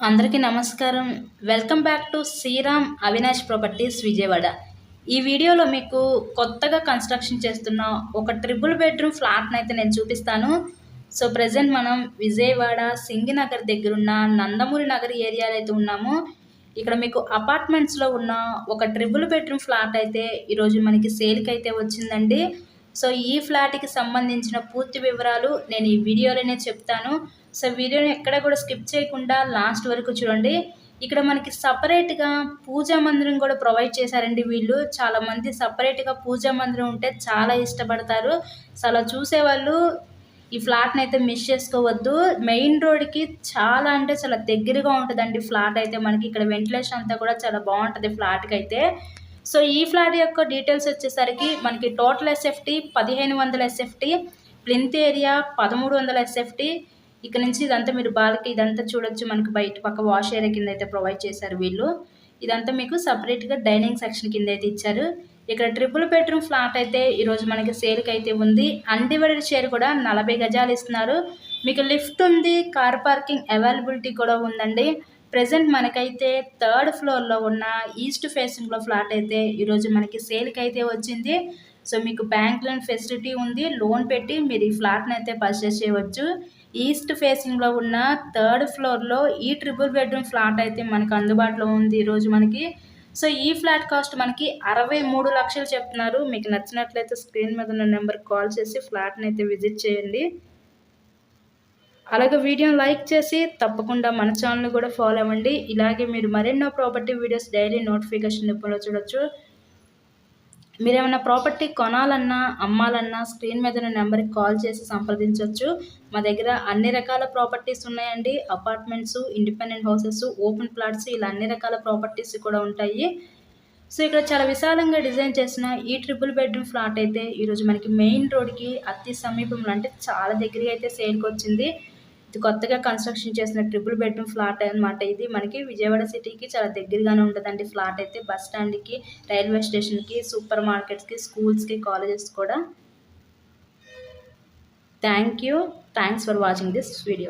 అందరికీ నమస్కారం. Welcome back to Sriram Avinash properties Vijayawada. ఈ వీడియోలో మీకు కొత్తగా కన్స్ట్రక్షన్ చేస్తున్న ఒక ట్రిపుల్ బెడ్రూమ్ ఫ్లాట్‌నైతే నేను చూపిస్తాను. సో, ప్రెజెంట్ మనం విజయవాడ సింగినగర్ దగ్గరున్న నందమూరి నగర్ ఏరియాలో అయితే ఉన్నాము. ఇక్కడ మీకు అపార్ట్మెంట్స్‌లో ఉన్న ఒక ట్రిపుల్ బెడ్రూమ్ ఫ్లాట్ అయితే ఈరోజు మనకి సేల్‌కైతే వచ్చిందండి. సో, ఈ ఫ్లాట్‌కి సంబంధించిన పూర్తి వివరాలు నేను ఈ వీడియోలోనే చెప్తాను. సో, వీడియోని ఎక్కడ కూడా స్కిప్ చేయకుండా లాస్ట్ వరకు చూడండి. ఇక్కడ మనకి సెపరేట్‌గా పూజా మందిరం కూడా ప్రొవైడ్ చేశారండి వీళ్ళు. చాలామంది సెపరేట్‌గా పూజా మందిరం ఉంటే చాలా ఇష్టపడతారు. సో, అలా చూసేవాళ్ళు ఈ ఫ్లాట్‌నైతే మిస్ చేసుకోవద్దు. మెయిన్ రోడ్‌కి చాలా అంటే చాలా దగ్గరగా ఉంటదండి ఫ్లాట్ అయితే మనకి. ఇక్కడ వెంటిలేషన్ అంతా కూడా చాలా బావుంటది ఫ్లాట్‌కైతే. సో, ఈ ఫ్లాట్ యొక్క డీటెయిల్స్ వచ్చేసరికి మనకి total SFT 1500 SFT, plinth area 1300 SFT. ఇక్కడ నుంచి ఇదంతా మీరు బాల్‌కి ఇదంతా చూడొచ్చు. మనకి బయట పక్క వాష్ ఏరియా కింద అయితే ప్రొవైడ్ చేశారు వీళ్ళు. ఇదంతా మీకు సెపరేట్‌గా డైనింగ్ సెక్షన్ కింద అయితే ఇచ్చారు. ఇక్కడ ట్రిపుల్ బెడ్రూమ్ ఫ్లాట్ అయితే ఈరోజు మనకి సేల్‌కి అయితే ఉంది. అన్‌డివైడెడ్ షేర్ కూడా 40 గజాలు ఇస్తున్నారు. మీకు లిఫ్ట్ ఉంది, కార్ పార్కింగ్ అవైలబిలిటీ కూడా ఉందండి. ప్రెజెంట్ మనకైతే థర్డ్ ఫ్లోర్‌లో ఉన్న ఈస్ట్ ఫేసింగ్‌లో ఫ్లాట్ అయితే ఈరోజు మనకి సేల్‌కి అయితే వచ్చింది. సో, మీకు బ్యాంక్ లోన్ ఫెసిలిటీ ఉంది. లోన్ పెట్టి మీరు ఈ ఫ్లాట్‌ని అయితే పర్చేస్ చేయవచ్చు. ఈస్ట్ ఫేసింగ్‌లో ఉన్న థర్డ్ ఫ్లోర్‌లో ఈ ట్రిపుల్ బెడ్రూమ్ ఫ్లాట్ అయితే మనకు అందుబాటులో ఉంది ఈరోజు మనకి. సో, ఈ ఫ్లాట్ కాస్ట్ మనకి 63,00,000 చెప్తున్నారు. మీకు నచ్చినట్లయితే స్క్రీన్ మీద ఉన్న నెంబర్‌కి కాల్ చేసి ఫ్లాట్‌ని అయితే విజిట్ చేయండి. అలాగే వీడియోని లైక్ చేసి తప్పకుండా మన ఛానల్‌ని కూడా ఫాలో అవ్వండి. ఇలాగే మీరు మరెన్నో ప్రాపర్టీ వీడియోస్ డైలీ నోటిఫికేషన్ రూపంలో చూడొచ్చు. మీరేమన్నా ప్రాపర్టీ కొనాలన్నా, అమ్మాలన్నా స్క్రీన్ మీద ఉన్న నెంబర్‌కి కాల్ చేసి సంప్రదించొచ్చు. మా దగ్గర అన్ని రకాల ప్రాపర్టీస్ ఉన్నాయండి. Apartments, independent houses, open plots ఇలా అన్ని రకాల ప్రాపర్టీస్ కూడా ఉంటాయి. సో, ఇక్కడ చాలా విశాలంగా డిజైన్ చేసిన ఈ ట్రిపుల్ బెడ్రూమ్ ఫ్లాట్ అయితే ఈరోజు మనకి మెయిన్ రోడ్‌కి అతి సమీపంలో అంటే చాలా దగ్గరగా అయితే సేల్‌కొచ్చింది. ఇది కొత్తగా కన్స్ట్రక్షన్ చేసిన ట్రిపుల్ బెడ్రూమ్ ఫ్లాట్ అనమాట. ఇది మనకి విజయవాడ సిటీకి చాలా దగ్గరగానే ఉంటదండి ఫ్లాట్ అయితే. బస్ స్టాండ్‌కి, రైల్వే స్టేషన్‌కి, సూపర్ మార్కెట్స్‌కి, స్కూల్స్‌కి, కాలేజెస్ కూడా. Thanks for watching this video.